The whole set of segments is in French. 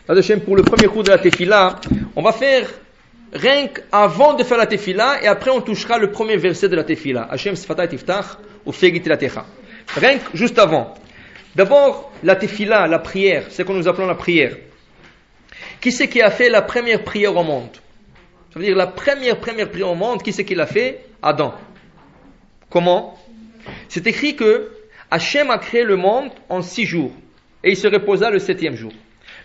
Hachem, pour le premier cours de la Tefila, on va faire rien qu'avant de faire la Tefila et après on touchera le premier verset de la Tefila. Hachem Sfatay Tiftach ou Fegit la Techa. Rien que juste avant. D'abord, la Tefila, la prière, c'est ce que nous appelons la prière. Qui c'est qui a fait la première prière au monde? Ça veut dire la première prière au monde, qui c'est qui l'a fait? Adam. Comment? C'est écrit que Hachem a créé le monde en 6 jours et il se reposa le 7e jour.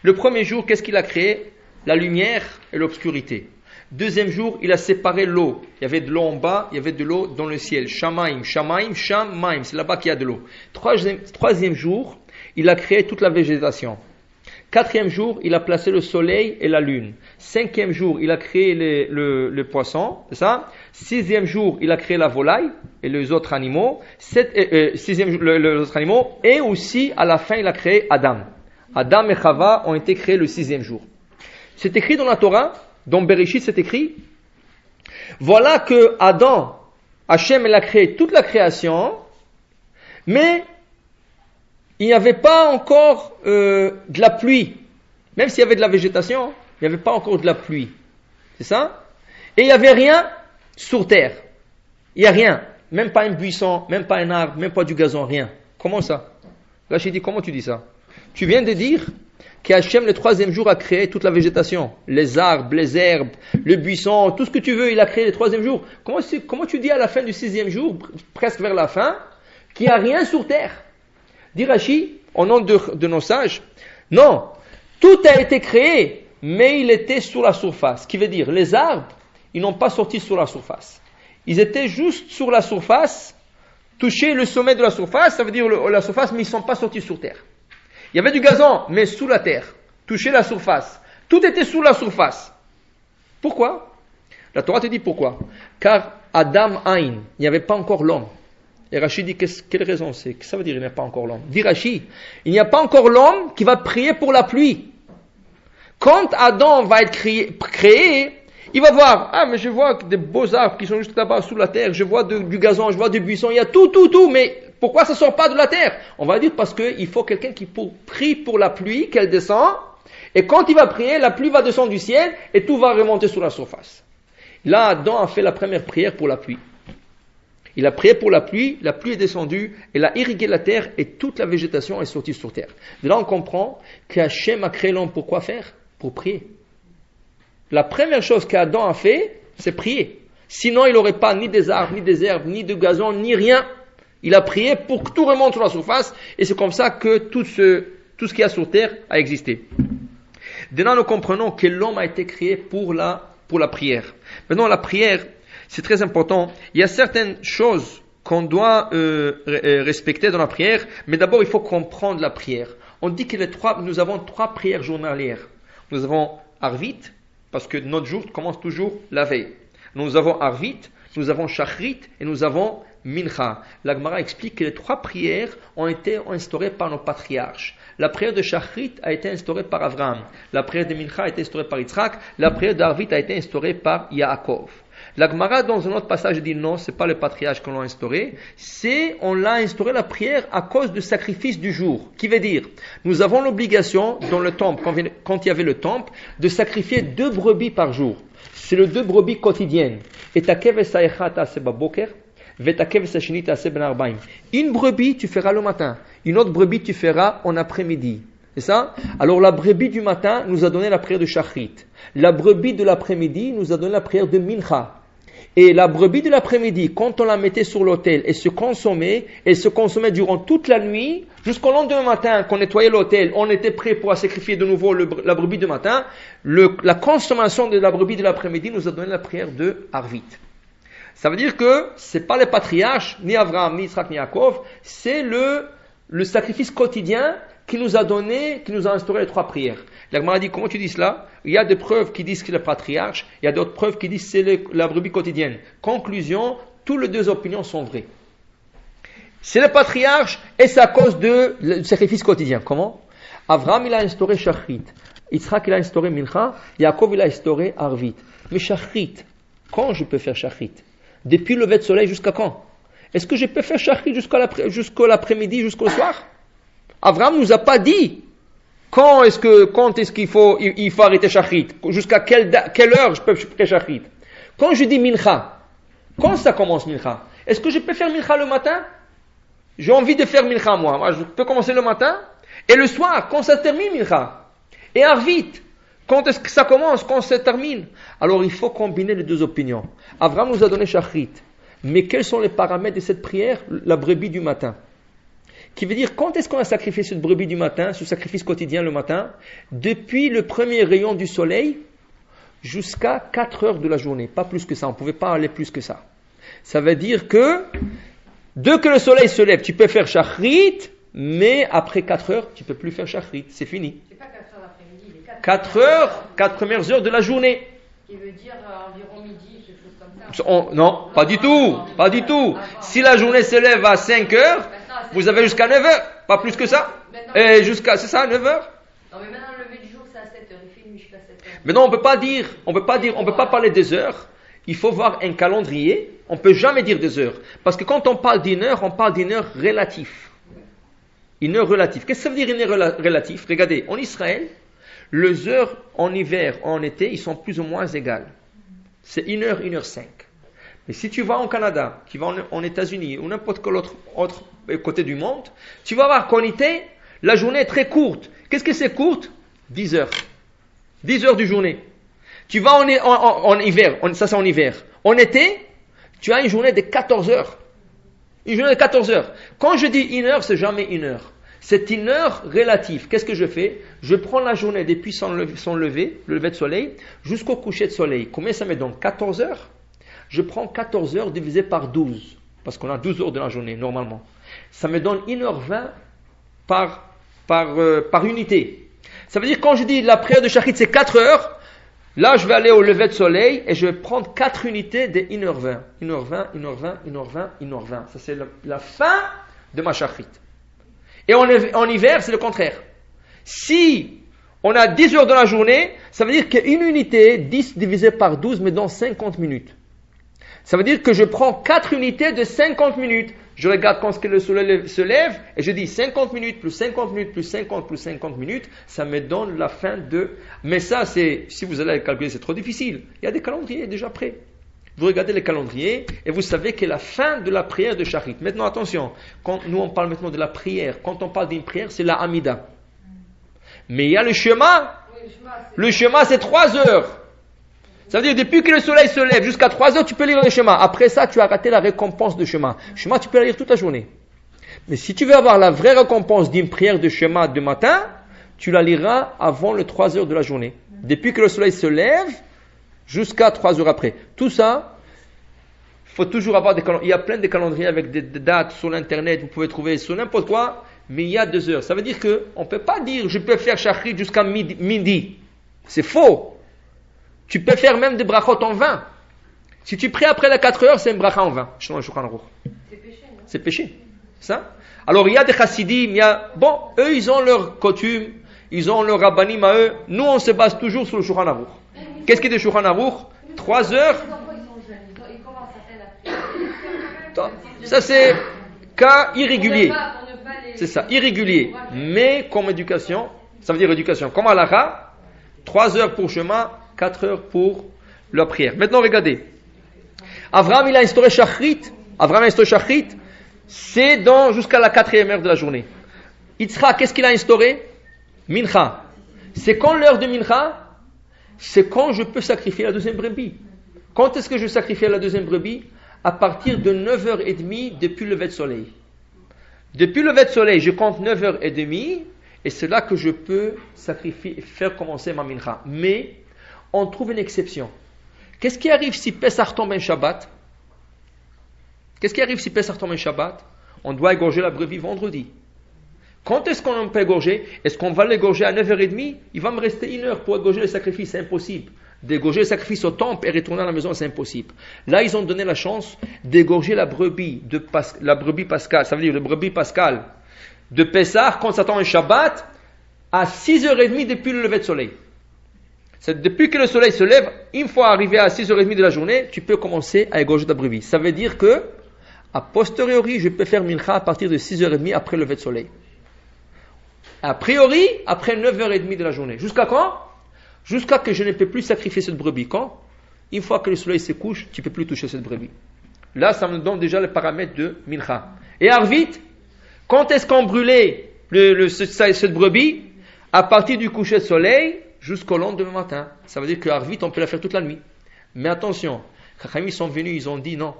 Le premier jour, qu'est-ce qu'il a créé? La lumière et l'obscurité. Deuxième jour, il a séparé l'eau. Il y avait de l'eau en bas, il y avait de l'eau dans le ciel. Shamaim, Shamaim, Shamaim. C'est là-bas qu'il y a de l'eau. Troisième jour, il a créé toute la végétation. 4e jour, il a placé le soleil et la lune. 5e jour, il a créé le poisson, c'est ça? 6e jour, il a créé la volaille et les autres animaux. 6e jour, les autres animaux. Et aussi, à la fin, il a créé Adam. Adam et Chava ont été créés le 6e jour. C'est écrit dans la Torah, dans Bereshit, c'est écrit, voilà que Adam, Hachem, il a créé toute la création, mais il n'y avait pas encore de la pluie. Même s'il y avait de la végétation, il n'y avait pas encore de la pluie. C'est ça? Et il n'y avait rien sur terre. Il n'y a rien. Même pas un buisson, même pas un arbre, même pas du gazon, rien. Comment ça? Là, j'ai dit, comment tu dis ça? Tu viens de dire qu'Hachem, le 3e jour, a créé toute la végétation. Les arbres, les herbes, le buisson, tout ce que tu veux, il a créé le 3e jour. Comment tu dis à la fin du 6e jour, presque vers la fin, qu'il n'y a rien sur terre? Dit Rashi, au nom de nos sages, non, tout a été créé, mais il était sur la surface. Ce qui veut dire, les arbres, ils n'ont pas sorti sur la surface. Ils étaient juste sur la surface, toucher le sommet de la surface, ça veut dire la surface, mais ils ne sont pas sortis sur terre. Il y avait du gazon, mais sous la terre, toucher la surface. Tout était sous la surface. Pourquoi? La Torah te dit pourquoi. Car Adam Ain, il n'y avait pas encore l'homme. Et Rachid dit, quelle raison c'est? Qu'est-ce que ça veut dire il n'y a pas encore l'homme? Dit Rachid, il n'y a pas encore l'homme qui va prier pour la pluie. Quand Adam va être créé, il va voir, ah mais je vois des beaux arbres qui sont juste là-bas sous la terre, je vois du gazon, je vois du buisson, il y a tout, mais pourquoi ça ne sort pas de la terre? On va dire parce qu'il faut quelqu'un qui prie pour la pluie, qu'elle descend, et quand il va prier, la pluie va descendre du ciel, et tout va remonter sur la surface. Là, Adam a fait la première prière pour la pluie. Il a prié pour la pluie est descendue, elle a irrigué la terre et toute la végétation est sortie sur terre. De là, on comprend qu'Hachem a créé l'homme pour quoi faire? Pour prier. La première chose qu'Adam a fait, c'est prier. Sinon, il n'aurait pas ni des arbres, ni des herbes, ni de gazon, ni rien. Il a prié pour que tout remonte sur la surface et c'est comme ça que tout ce qu'il y a sur terre a existé. De là, nous comprenons que l'homme a été créé pour la prière. Maintenant, la prière, c'est très important. Il y a certaines choses qu'on doit respecter dans la prière, mais d'abord, il faut comprendre la prière. On dit que nous avons 3 prières journalières. Nous avons Arvit, parce que notre jour commence toujours la veille. Nous avons Arvit, nous avons Shachrit et nous avons Mincha. La Gemara explique que les 3 prières ont été instaurées par nos patriarches. La prière de Shachrit a été instaurée par Abraham. La prière de Mincha a été instaurée par Yitzhak. La prière d'Arvit a été instaurée par Yaakov. La Gemara, dans un autre passage, dit non, c'est pas le patriarche qu'on l'a instauré, on l'a instauré la prière à cause du sacrifice du jour. Qui veut dire, nous avons l'obligation, dans le temple, quand il y avait le temple, de sacrifier 2 brebis par jour. C'est le 2 brebis quotidiennes. Et une brebis, tu feras le matin. Une autre brebis, tu feras en après-midi. C'est ça? Alors la brebis du matin nous a donné la prière de Shachrit. La brebis de l'après-midi nous a donné la prière de Mincha. Et la brebis de l'après-midi, quand on la mettait sur l'autel, elle se consommait durant toute la nuit, jusqu'au lendemain matin, qu'on nettoyait l'autel, on était prêt pour sacrifier de nouveau la brebis du matin. La consommation de la brebis de l'après-midi nous a donné la prière de Arvit. Ça veut dire que c'est pas les patriarches, ni Abraham, ni Yitzhak, ni Yaakov, c'est le sacrifice quotidien qui nous a instauré les 3 prières. La Gemara dit, comment tu dis cela? Il y a des preuves qui disent que c'est le patriarche, il y a d'autres preuves qui disent que c'est la brebis quotidienne. Conclusion, toutes les 2 opinions sont vraies. C'est le patriarche et c'est à cause du sacrifice quotidien. Comment? Abraham, il a instauré Shachrit. Yitzhak, il a instauré Mincha. Yaakov, il a instauré Arvit. Mais Shachrit, quand je peux faire Shachrit? Depuis le lever de soleil jusqu'à quand? Est-ce que je peux faire Shachrit jusqu'à l'après-midi, jusqu'au soir? Abraham nous a pas dit quand est-ce qu'il faut arrêter Shachrit? Jusqu'à quelle heure je peux faire Shachrit? Quand je dis Mincha, quand ça commence Mincha? Est-ce que je peux faire Mincha le matin? J'ai envie de faire Mincha moi. Je peux commencer le matin et le soir, quand ça termine Mincha. Et Arvit, quand est-ce que ça commence? Quand ça termine? Alors il faut combiner les deux opinions. Abraham nous a donné Shachrit. Mais quels sont les paramètres de cette prière? La brebis du matin. Qui veut dire, quand est-ce qu'on a sacrifié cette brebis du matin, ce sacrifice quotidien le matin? Depuis le premier rayon du soleil jusqu'à 4 heures de la journée. Pas plus que ça, on ne pouvait pas aller plus que ça. Ça veut dire que, dès que le soleil se lève, tu peux faire Shachrit, mais après 4 heures, tu ne peux plus faire Shachrit. C'est fini. C'est pas 4 heures l'après-midi, les 4 heures, 4 premières heures de la journée. Qui veut dire environ midi, quelque chose comme ça. Non, pas du tout. Pas du tout. Si la journée se lève à 5 heures, vous avez jusqu'à 9 heures. Pas plus que ça. Et c'est ça, 9 heures. Non, mais maintenant, le lever du jour, c'est à 7 heures. Il fait nuit jusqu'à 7 heures. Mais non, on peut pas parler des heures. Il faut voir un calendrier. On peut jamais dire des heures. Parce que quand on parle d'une heure, on parle d'une heure relative. Une heure relative. Qu'est-ce que ça veut dire une heure relative? Regardez, en Israël, les heures en hiver, en été, ils sont plus ou moins égales. C'est 1 heure, 1 heure 5. Mais si tu vas en Canada, tu vas en États-Unis ou n'importe quel autre côté du monde, tu vas voir qu'en été, la journée est très courte. Qu'est-ce que c'est courte? 10 heures. 10 heures de journée. Tu vas en hiver, ça c'est en hiver. En été, tu as une journée de 14 heures. Une journée de 14 heures. Quand je dis 1 heure, c'est jamais 1 heure. C'est 1 heure relative. Qu'est-ce que je fais? Je prends la journée depuis son lever, le lever de soleil, jusqu'au coucher de soleil. Combien ça met donc? 14 heures? Je prends 14 heures divisé par 12. Parce qu'on a 12 heures de la journée, normalement. Ça me donne 1h20 par unité. Ça veut dire quand je dis la prière de Shachrit, c'est 4 heures. Là, je vais aller au lever de soleil et je vais prendre 4 unités de 1h20. 1h20, 1h20, 1h20, 1h20. Ça, c'est la fin de ma Shachrit. Et en hiver, c'est le contraire. Si on a 10 heures dans la journée, ça veut dire qu'une unité, 10 divisé par 12, me donne 50 minutes. Ça veut dire que je prends 4 unités de 50 minutes. Je regarde quand le soleil se lève et je dis 50 minutes plus 50 minutes plus 50 plus 50 minutes. Ça me donne la fin de... Mais ça, si vous allez calculer, c'est trop difficile. Il y a des calendriers déjà prêts. Vous regardez les calendriers et vous savez que la fin de la prière de Shachrit. Maintenant, attention. Quand nous, on parle maintenant de la prière. Quand on parle d'une prière, c'est la Hamida. Mais il y a le Shema. Le Shema, c'est 3 heures. Ça veut dire, depuis que le soleil se lève jusqu'à 3 heures, tu peux lire le Shema. Après ça, tu as raté la récompense de Shema. Shema, tu peux la lire toute la journée. Mais si tu veux avoir la vraie récompense d'une prière de Shema de matin, tu la liras avant les 3 heures de la journée. Depuis que le soleil se lève jusqu'à 3 heures après. Tout ça, il faut toujours avoir des calendriers. Il y a plein de calendriers avec des dates sur l'internet. Vous pouvez trouver sur n'importe quoi. Mais il y a 2 heures. Ça veut dire qu'on ne peut pas dire, je peux faire Shachrit jusqu'à midi. C'est faux. Tu peux faire même des brachot en vin. Si tu pries après les 4 heures, c'est un bracha en vin. C'est péché, non? C'est péché. Ça? Alors, il y a des chassidim, eux, ils ont leur coutume, ils ont leur rabbanim à eux. Nous, on se base toujours sur le Shulchan Aruch. Qu'est-ce qui est le Shulchan Aruch? 3 heures. Ils commencent à faire la prière. Ça, c'est cas irrégulier. C'est ça, irrégulier. Mais comme éducation, ça veut dire éducation. Comme halakha, 3 heures pour Shema, 4 heures pour la prière. Maintenant, regardez. Abraham, il a instauré Shachrit. C'est jusqu'à la 4e heure de la journée. Yitzhak, qu'est-ce qu'il a instauré? Mincha. C'est quand l'heure de Mincha? C'est quand je peux sacrifier la deuxième brebis. Quand est-ce que je sacrifie la deuxième brebis? À partir de 9h30 depuis le lever de soleil. Depuis le lever de soleil, je compte 9h30 et c'est là que je peux faire commencer ma Mincha. Mais on trouve une exception. Qu'est-ce qui arrive si Pessah tombe un Shabbat? On doit égorger la brebis vendredi. Quand est-ce qu'on peut égorger? Est-ce qu'on va l'égorger à 9h30? Il va me rester 1 heure pour égorger le sacrifice, c'est impossible. D'égorger le sacrifice au temple et retourner à la maison, c'est impossible. Là, ils ont donné la chance d'égorger la brebis pascale, ça veut dire la brebis pascale de Pessah, quand ça tombe un Shabbat, à 6h30 depuis le lever de soleil. C'est depuis que le soleil se lève, une fois arrivé à 6h30 de la journée, tu peux commencer à égorger ta brebis. Ça veut dire que, a posteriori, je peux faire mincha à partir de 6h30 après le lever de soleil. A priori, après 9h30 de la journée. Jusqu'à quand? Jusqu'à que je ne peux plus sacrifier cette brebis. Quand? Une fois que le soleil se couche, tu ne peux plus toucher cette brebis. Là, ça me donne déjà les paramètres de Mincha. Et Arvit, quand est-ce qu'on brûlait cette brebis? À partir du coucher de soleil jusqu'au lendemain matin. Ça veut dire que Arvit, on peut la faire toute la nuit. Mais attention, Chachamim, ils sont venus, ils ont dit non.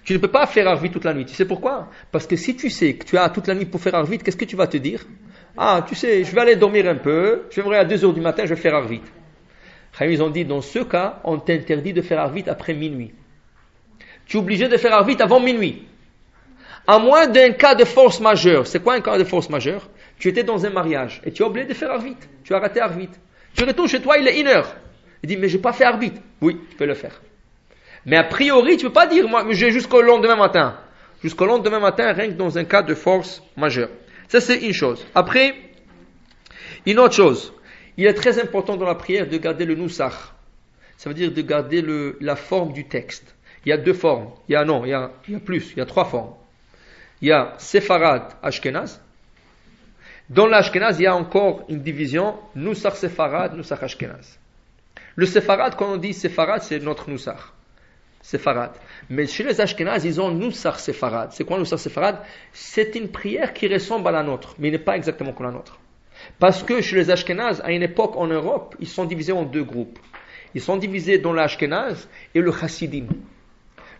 Tu ne peux pas faire Arvit toute la nuit. Tu sais pourquoi? Parce que si tu sais que tu as toute la nuit pour faire Arvit, qu'est-ce que tu vas te dire? Ah, tu sais, je vais aller dormir un peu, je vais me réveiller à 2h du matin, je vais faire Arvit. Ils ont dit, dans ce cas, on t'interdit de faire Arvit après minuit. Tu es obligé de faire Arvit avant minuit. À moins d'un cas de force majeure. C'est quoi un cas de force majeure? Tu étais dans un mariage et tu es obligé de faire Arvit. Tu as raté Arvit. Tu retournes chez toi, il est 1h. Il dit, mais je n'ai pas fait Arvit. Oui, tu peux le faire. Mais a priori, tu ne peux pas dire, moi, j'ai jusqu'au lendemain matin. Jusqu'au lendemain matin, rien que dans un cas de force majeure. Ça, c'est une chose. Après, une autre chose. Il est très important dans la prière de garder le nusach. Ça veut dire de garder la forme du texte. Il y a deux formes. Il y a plus. Il y a 3 formes. Il y a Sepharad Ashkenaz. Dans l'Ashkenaz, il y a encore une division Nusach Sepharad, Nusach Ashkenaz. Le Sepharad, quand on dit Sepharad, c'est notre Nusach. Sepharad. Mais chez les Ashkenaz, ils ont Nusach Sepharad. C'est quoi Nusach Sepharad? C'est une prière qui ressemble à la nôtre, mais n'est pas exactement comme la nôtre. Parce que chez les Ashkenaz, à une époque en Europe, ils sont divisés en 2 groupes. Ils sont divisés dans l'Ashkenaz et le Chassidim.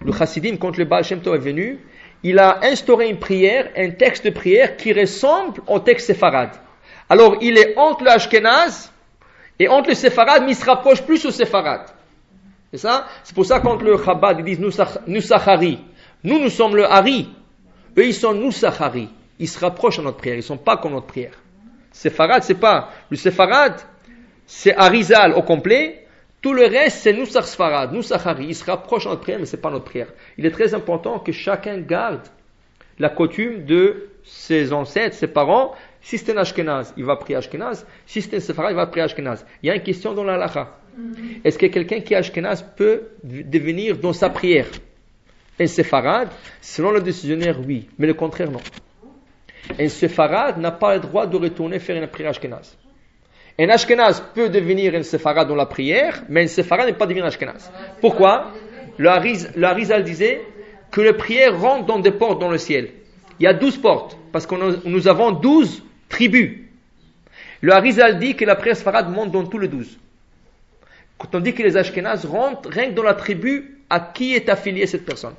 Le Chassidim, quand le Baal Shem Tov est venu, il a instauré une prière, un texte de prière qui ressemble au texte séfarade. Alors, il est entre le Ashkenaz et entre le séfarade, mais il se rapproche plus au séfarade. C'est ça? C'est pour ça quand le Chabad, ils disent Nusachari. Nous sommes le Hari. Eux, ils sont Nusachari. Ils se rapprochent à notre prière. Ils ne sont pas comme notre prière. Séfarade, c'est pas. Le séfarade, c'est Arizal au complet. Tout le reste, c'est Nusach Sfarad, Nusachari. Il se rapproche de notre prière, mais ce n'est pas notre prière. Il est très important que chacun garde la coutume de ses ancêtres, ses parents. Si c'est un Ashkenaz, il va prier Ashkenaz. Si c'est un Sefarad, il va prier Ashkenaz. Il y a une question dans la halakha. Est-ce que quelqu'un qui est Ashkenaz peut devenir dans sa prière un Sefarad? Selon le décisionnaire, oui. Mais le contraire, non. Un Sefarad n'a pas le droit de retourner faire une prière Ashkenaz. Un Ashkenaz peut devenir un Sefarad dans la prière, mais un Sefarad ne peut pas devenir un Ashkenaz. Pourquoi? Le Harizal disait que la prière rentre dans des portes dans le ciel. Il y a 12 portes, parce que nous avons 12 tribus. Le Harizal dit que la prière Sefarad monte dans tous les 12. Quand on dit que les Ashkenaz rentrent rien que dans la tribu à qui est affiliée cette personne.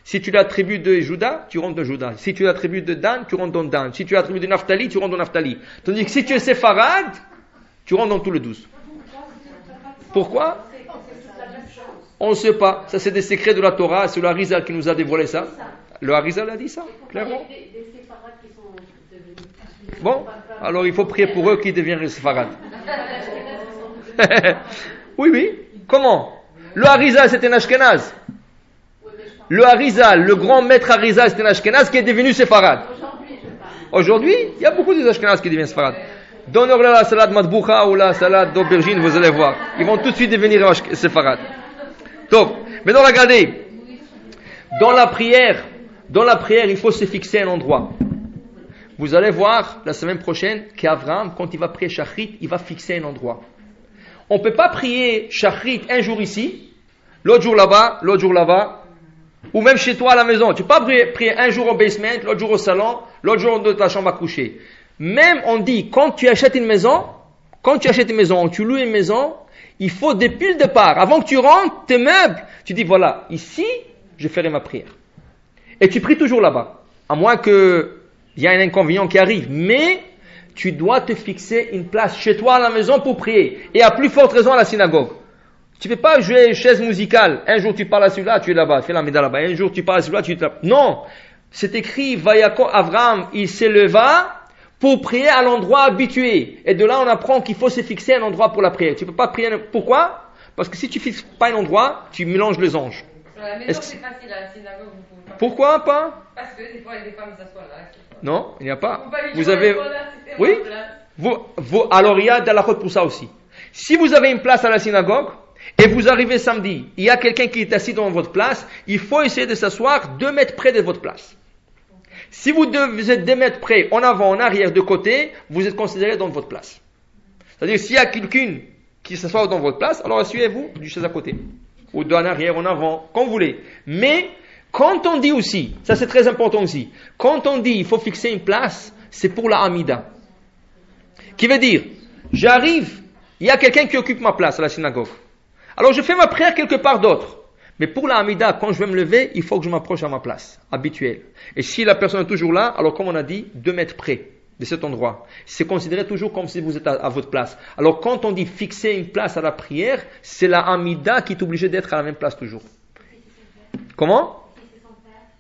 Si tu es la tribu de Juda, tu rentres dans Juda. Si tu es la tribu de Dan, tu rentres dans Dan. Si tu es la tribu de Naphtali, tu rentres dans Naphtali. Tandis que si tu es Sefarad, tu rentres dans tous les 12. Pourquoi? On ne sait pas. Ça, c'est des secrets de la Torah. C'est le Harizal qui nous a dévoilé ça. Le Harizal a dit ça, clairement. Bon, alors il faut prier pour eux qui deviennent les Sefarad. Oui. Comment? Le Harizal, c'est un Ashkenaz. Le Harizal, le grand maître Harizal, c'est un Ashkenaz qui est devenu Sefarad. Aujourd'hui, il y a beaucoup de Ashkenaz qui deviennent Sefarad. Donnez-leur la salade matboucha ou la salade d'aubergine, vous allez voir. Ils vont tout de suite devenir séfarades. Donc, maintenant regardez. Dans la prière, il faut se fixer un endroit. Vous allez voir la semaine prochaine qu'Abraham, quand il va prier Shachrit, il va fixer un endroit. On ne peut pas prier Shachrit un jour ici, l'autre jour là-bas, ou même chez toi à la maison. Tu ne peux pas prier un jour au basement, l'autre jour au salon, l'autre jour dans ta chambre à coucher. Même on dit, quand tu achètes une maison, ou tu loues une maison, il faut depuis le départ, avant que tu rentres, tes meubles, tu dis voilà, ici, je ferai ma prière. Et tu pries toujours là-bas. À moins qu'il y ait un inconvénient qui arrive. Mais, tu dois te fixer une place chez toi à la maison pour prier. Et à plus forte raison à la synagogue. Tu ne peux pas jouer une chaise musicale. Un jour tu parles à celui-là, tu es là-bas, fais la médaille là-bas. Un jour tu parles à celui-là, tu es là-bas. Non! C'est écrit, Abraham, il s'éleva pour prier à l'endroit habitué. Et de là, on apprend qu'il faut se fixer un endroit pour la prière. Tu ne peux pas prier. Pourquoi? Parce que si tu ne fixes pas un endroit, tu mélanges les anges. Sur la maison, c'est facile à la synagogue. Pourquoi pas? Parce que des fois, les femmes s'assoient là. Non, il n'y a pas. Vous avez. Oui? Alors, il y a de la faute pour ça aussi. Si vous avez une place à la synagogue, et vous arrivez samedi, il y a quelqu'un qui est assis dans votre place, il faut essayer de s'asseoir 2 mètres près de votre place. Si vous êtes 2 mètres près, en avant, en arrière, de côté, vous êtes considéré dans votre place. C'est-à-dire, s'il y a quelqu'un qui s'assoit dans votre place, alors asseyez-vous du chaise à côté. Ou en arrière, en avant, comme vous voulez. Mais, quand on dit aussi, ça c'est très important aussi, quand on dit il faut fixer une place, c'est pour la Hamida. Qui veut dire, j'arrive, il y a quelqu'un qui occupe ma place à la synagogue. Alors je fais ma prière quelque part d'autre. Mais pour la Hamida, quand je vais me lever, il faut que je m'approche à ma place habituelle. Et si la personne est toujours là, alors comme on a dit, 2 mètres près de cet endroit. C'est considéré toujours comme si vous êtes à votre place. Alors quand on dit fixer une place à la prière, c'est la Hamida qui est obligée d'être à la même place toujours. Comment?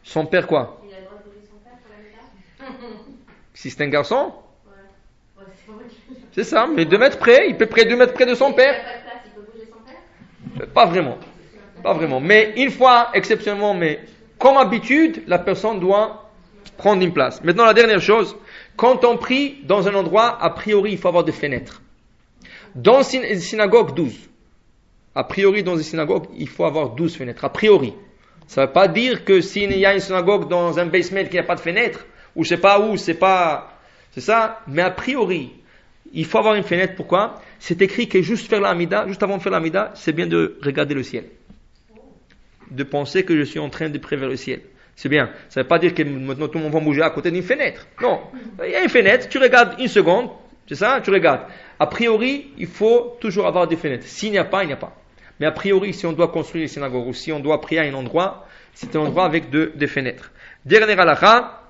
Son père quoi? Il a le droit de bouger son père pour la médaille. Si c'est un garçon, Ouais, c'est pas moi qui le dis. c'est ça, mais 2 mètres près, il peut près 2 mètres près de son Il père. a pas de place, il peut bouger son père. Pas vraiment. Pas vraiment. Mais une fois, exceptionnellement, mais comme habitude, la personne doit prendre une place. Maintenant, la dernière chose, quand on prie dans un endroit, a priori, il faut avoir des fenêtres. Dans une synagogue, 12. A priori, dans une synagogue, il faut avoir 12 fenêtres. A priori. Ça ne veut pas dire que s'il y a une synagogue dans un basement qui n'a pas de fenêtre, ou je sais pas où, c'est ça. Mais a priori, il faut avoir une fenêtre. Pourquoi? C'est écrit que juste faire l'amida, juste avant de faire l'amida, c'est bien de regarder le ciel. De penser que je suis en train de prier vers le ciel. C'est bien. Ça ne veut pas dire que maintenant tout le monde va bouger à côté d'une fenêtre. Non. Il y a une fenêtre, tu regardes une seconde, c'est ça, tu regardes. A priori, il faut toujours avoir des fenêtres. S'il n'y a pas, il n'y a pas. Mais a priori, si on doit construire une synagogue ou si on doit prier à un endroit, c'est un endroit avec des fenêtres. Dernière halakha,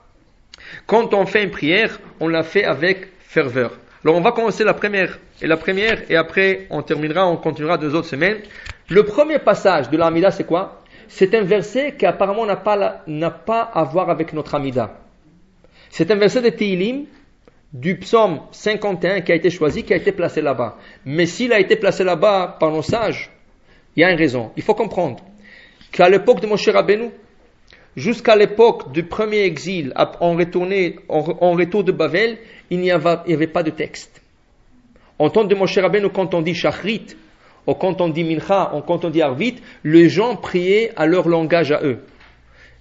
quand on fait une prière, on la fait avec ferveur. Alors on va commencer la première et après on terminera, on continuera 2 autres semaines. Le premier passage de l'Amida, c'est quoi? C'est un verset qui apparemment n'a pas à voir avec notre Amida. C'est un verset de Tehillim, du psaume 51 qui a été choisi, qui a été placé là-bas. Mais s'il a été placé là-bas par nos sages, il y a une raison. Il faut comprendre qu'à l'époque de Moshe Rabbeinu, jusqu'à l'époque du premier exil, en retour de Babel, il n'y avait pas de texte. En temps de Moshe Rabbeinu, quand on dit Shachrit, ou quand on dit Mincha, ou quand on dit Arvit, les gens priaient à leur langage à eux.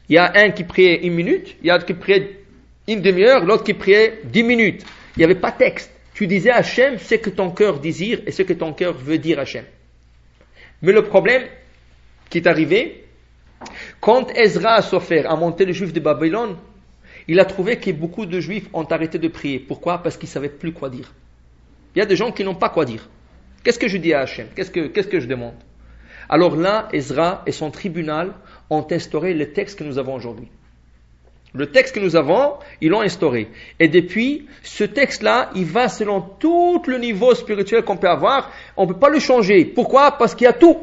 Il y a un qui priait 1 minute, il y a un qui priait 1 demi-heure, l'autre qui priait 10 minutes. Il n'y avait pas de texte. Tu disais à Hachem ce que ton cœur désire et ce que ton cœur veut dire à Hachem. Mais le problème qui est arrivé, quand Ezra Sofer a monté les Juifs de Babylone, il a trouvé que beaucoup de Juifs ont arrêté de prier. Pourquoi? Parce qu'ils ne savaient plus quoi dire. Il y a des gens qui n'ont pas quoi dire. Qu'est-ce que je dis à Hachem? Qu'est-ce que je demande? Alors là, Ezra et son tribunal ont instauré le texte que nous avons aujourd'hui. Le texte que nous avons, ils l'ont instauré. Et depuis, ce texte-là, il va selon tout le niveau spirituel qu'on peut avoir. On ne peut pas le changer. Pourquoi? Parce qu'il y a tout.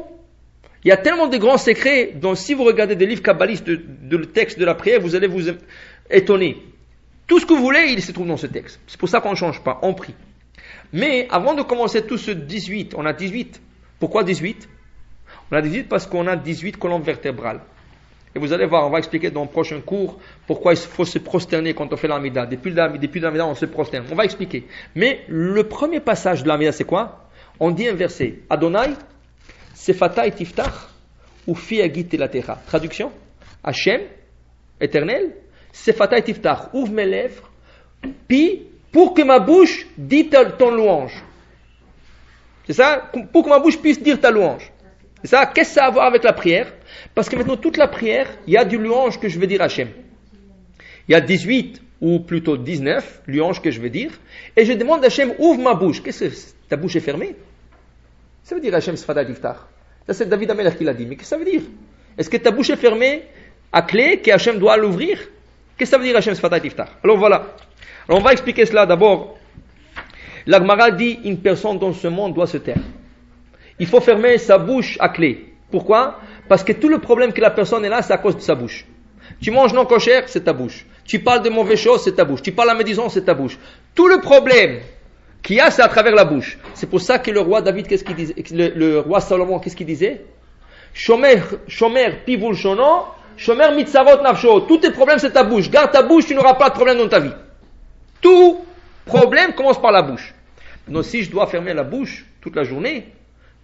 Il y a tellement de grands secrets, donc si vous regardez des livres kabbalistes de le texte de la prière, vous allez vous étonner. Tout ce que vous voulez, il se trouve dans ce texte. C'est pour ça qu'on ne change pas, on prie. Mais avant de commencer tout ce 18, on a 18. Pourquoi 18? On a 18 parce qu'on a 18 colonnes vertébrales. Et vous allez voir, on va expliquer dans le prochain cours pourquoi il faut se prosterner quand on fait l'Amida. Depuis l'Amida, on se prosterne. On va expliquer. Mais le premier passage de l'Amida, c'est quoi? On dit un verset. Adonai, Sefatai Tiftach, ou Fi Agit Telatecha. Traduction? Hachem, éternel, Sefatai Tiftach, ouvre mes lèvres, puis pour que ma bouche dise ton louange. C'est ça? Pour que ma bouche puisse dire ta louange. C'est ça? Qu'est-ce que ça a à voir avec la prière? Parce que maintenant, toute la prière, il y a du louange que je veux dire à Hachem. Il y a 18, ou plutôt 19 louanges que je veux dire. Et je demande à Hachem, ouvre ma bouche. Qu'est-ce que c'est? Ta bouche est fermée? Ça veut dire Hachem Sfada Yiftach. Ça c'est David Amelech qui l'a dit. Mais qu'est-ce que ça veut dire? Est-ce que ta bouche est fermée à clé, que Hachem doit l'ouvrir? Qu'est-ce que ça veut dire Hachem Sfada Yiftach? Alors voilà. Alors on va expliquer cela d'abord. La Gemara dit, une personne dans ce monde doit se taire. Il faut fermer sa bouche à clé. Pourquoi? Parce que tout le problème que la personne est là, c'est à cause de sa bouche. Tu manges non kosher, c'est ta bouche. Tu parles de mauvaises choses, c'est ta bouche. Tu parles à la médisance, c'est ta bouche. Tout le problème qu'il y a, c'est à travers la bouche. C'est pour ça que le roi David, qu'est-ce qu'il disait? Le roi Salomon, qu'est-ce qu'il disait? Shomer pivul shono, shomer mitzavot nafsho. Tous tes problèmes, c'est ta bouche. Garde ta bouche, tu n'auras pas de problème dans ta vie. Tout problème commence par la bouche. Donc si je dois fermer la bouche toute la journée,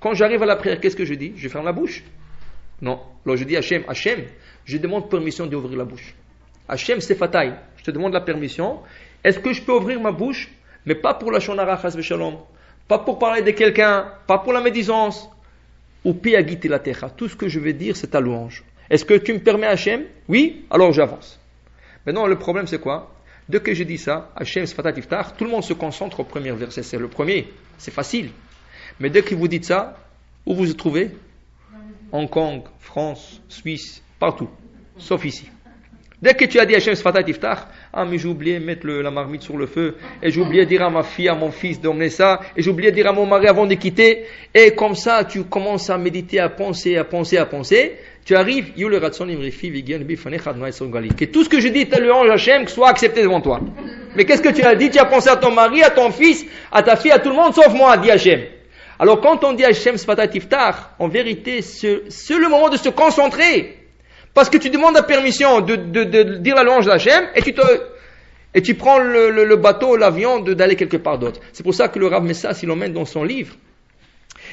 quand j'arrive à la prière, qu'est-ce que je dis? Je ferme la bouche? Non. Alors je dis Hachem, je demande permission d'ouvrir la bouche. Hachem Sefatai, je te demande la permission. Est-ce que je peux ouvrir ma bouche, mais pas pour la shonara chas v'shalom, pas pour parler de quelqu'un, pas pour la médisance, ou piagiti la techa. Tout ce que je vais dire, c'est ta louange. Est-ce que tu me permets, Hachem? Oui, alors j'avance. Maintenant, le problème, c'est quoi? Dès que je dis ça, Hachem Sefatai Tiftach, tout le monde se concentre au premier verset. C'est le premier, c'est facile. Mais dès que vous dites ça, où vous vous trouvez? Hong Kong, France, Suisse, partout, sauf ici. Dès que tu as dit Hachem Sefatai Tiftach, ah mais j'ai oublié de mettre la marmite sur le feu, et j'ai oublié de dire à ma fille, à mon fils d'emmener ça, et j'ai oublié de dire à mon mari avant de quitter, et comme ça tu commences à méditer, à penser, tu arrives, que tout ce que je dis, ta louange Hachem, soit accepté devant toi. Mais qu'est-ce que tu as dit? Tu as pensé à ton mari, à ton fils, à ta fille, à tout le monde, sauf moi, dit Hachem. Alors quand on dit Hachem Sefatai Tiftach, en vérité, c'est le moment de se concentrer. Parce que tu demandes la permission de dire la louange d'Hachem et tu prends le bateau, l'avion d'aller quelque part d'autre. C'est pour ça que le Rav Messas, il emmène dans son livre,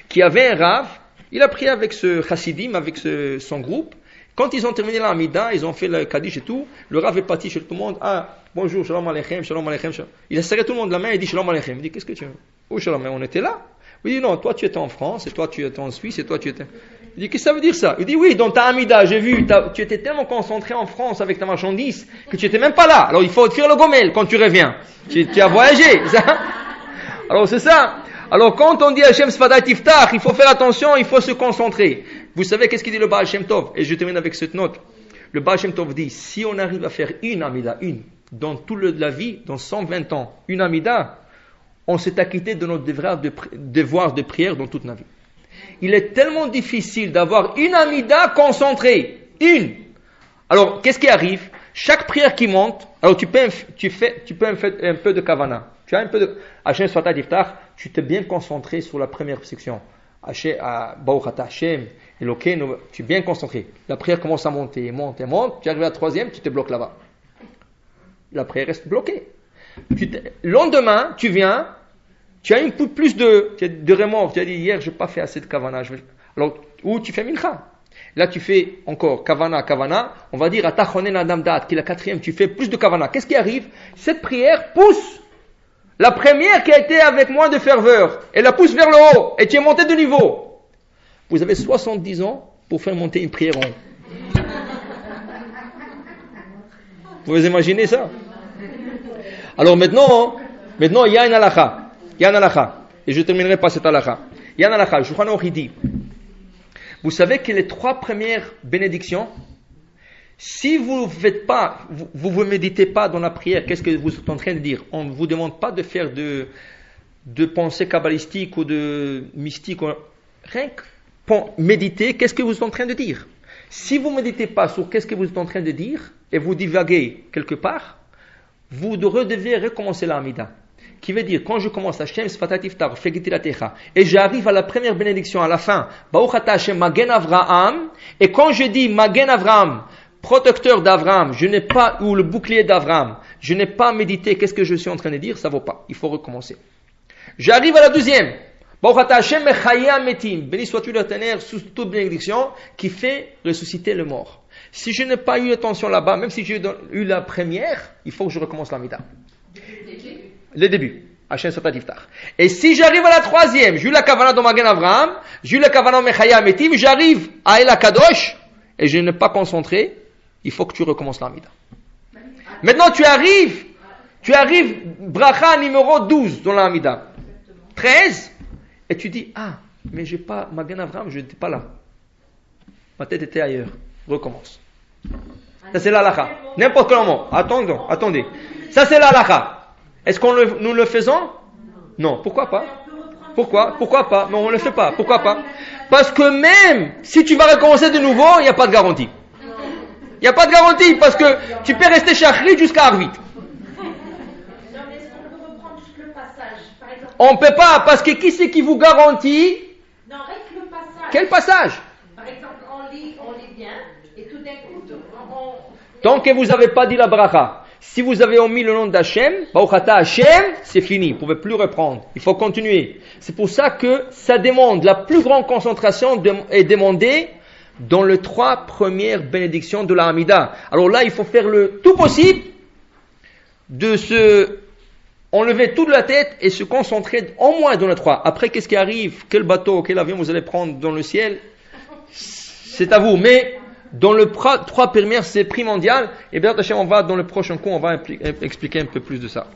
qu'il y avait un Rav, il a prié avec ce chassidim, avec son groupe. Quand ils ont terminé l'Amida, ils ont fait le Kaddish et tout, le Rav est parti chez tout le monde. Ah, bonjour, shalom aleichem, shalom aleichem. Il a serré tout le monde la main et dit shalom aleichem. Il dit, qu'est-ce que tu veux? Oh, shalom, on était là. Il dit, non, toi tu étais en France, et toi tu étais en Suisse, et toi tu étais... Il dit, qu'est-ce que ça veut dire ça? Il dit, oui, dans ta Amida, j'ai vu, tu étais tellement concentré en France avec ta marchandise que tu étais même pas là. Alors il faut te faire le gomel quand tu reviens. Tu as voyagé, ça? Alors c'est ça. Alors quand on dit Hachem Sefatai Tiftach, il faut faire attention, il faut se concentrer. Vous savez qu'est-ce qu'il dit le Baal Shem Tov? Et je termine avec cette note. Le Baal Shem Tov dit, si on arrive à faire une Amida, dans toute la vie, dans 120 ans, une Amida, on s'est acquitté de notre devoir de prière dans toute la vie. Il est tellement difficile d'avoir une Amida concentrée. Une. Alors, qu'est-ce qui arrive? Chaque prière qui monte, alors tu peux faire un peu de kavana. Tu as un peu de Hachem Sefatai Tiftach, tu t'es bien concentré sur la première section. Baruch Ata Hachem, Elokeinu, tu es bien concentré. La prière commence à monter, monte. Tu arrives à la troisième, tu te bloques là-bas. La prière reste bloquée. Le lendemain, tu viens, tu as un peu plus de remords. Tu as dit, hier, je n'ai pas fait assez de kavana. Alors, ou tu fais mincha. Là, tu fais encore kavana. On va dire, Atachonen Adam Dat, qui est la quatrième, tu fais plus de kavana. Qu'est-ce qui arrive? Cette prière pousse la première qui a été avec moins de ferveur. Elle la pousse vers le haut. Et tu es monté de niveau. Vous avez 70 ans pour faire monter une prière en haut. Vous imaginez ça? Alors maintenant, il y a une halakha. Et je terminerai par cette halakha. Il y a une halakha. Le Shulchan Aruch dit, vous savez que les 3 premières bénédictions, si vous ne méditez pas dans la prière, qu'est-ce que vous êtes en train de dire? On ne vous demande pas de faire de pensée kabbalistique ou de mystique. Rien que pour méditer, qu'est-ce que vous êtes en train de dire? Si vous ne méditez pas sur qu'est-ce que vous êtes en train de dire, et vous divaguez quelque part, vous devez recommencer l'Amida. Qui veut dire, quand je commence Hachem Sefatai Tiftach, Fegiti la Techa, et j'arrive à la première bénédiction, à la fin, Baruch Ata Hachem Magen Avraham, et quand je dis Magen Avraham, protecteur d'Avraham, je n'ai pas, ou le bouclier d'Avraham, je n'ai pas médité, qu'est-ce que je suis en train de dire? Ça ne vaut pas. Il faut recommencer. J'arrive à la deuxième. Baruch Ata Hachem Mechaya Metim, béni sois-tu l'Éternel sous toute bénédiction, qui fait ressusciter le mort. Si je n'ai pas eu attention là-bas, même si j'ai eu la première, il faut que je recommence l'Amida. Le début. Hachem Sefatai Tiftach. Et si j'arrive à la troisième, j'ai eu la Kavana de Magen Avraham, j'ai eu la Kavana Mechaya Metim, j'arrive à El Kadosh, et je n'ai pas concentré, il faut que tu recommences l'Amida. Maintenant, tu arrives, bracha numéro 12 dans l'Amida. 13, et tu dis, mais j'ai pas, Magen Avraham, je n'étais pas là. Ma tête était ailleurs. Recommence. Ça c'est l'halakha. N'importe quel moment. Attendez. Ça c'est l'halakha. Est-ce que nous le faisons? Non. Pourquoi pas? Pourquoi pas? Non, on ne le fait pas. Pourquoi pas? Parce que même si tu vas recommencer de nouveau, il n'y a pas de garantie. Il n'y a pas de garantie parce que tu peux rester chachrit jusqu'à Arvit. On ne peut pas parce que qui c'est qui vous garantit? Non, reste le passage. Quel passage? Par exemple, on lit bien et tout d'un coup, tant que vous n'avez pas dit la bracha, si vous avez omis le nom d'Hachem, Baruch Ata Hachem, c'est fini, vous ne pouvez plus reprendre. Il faut continuer. C'est pour ça que ça demande la plus grande concentration est demandée dans les 3 premières bénédictions de la Hamida. Alors là, il faut faire le tout possible de se enlever toute la tête et se concentrer au moins dans les 3. Après, qu'est-ce qui arrive? Quel bateau, quel avion vous allez prendre dans le ciel? C'est à vous. Mais dans les 3 premières, c'est primordial. Et bien, on va, dans le prochain cours, on va expliquer un peu plus de ça.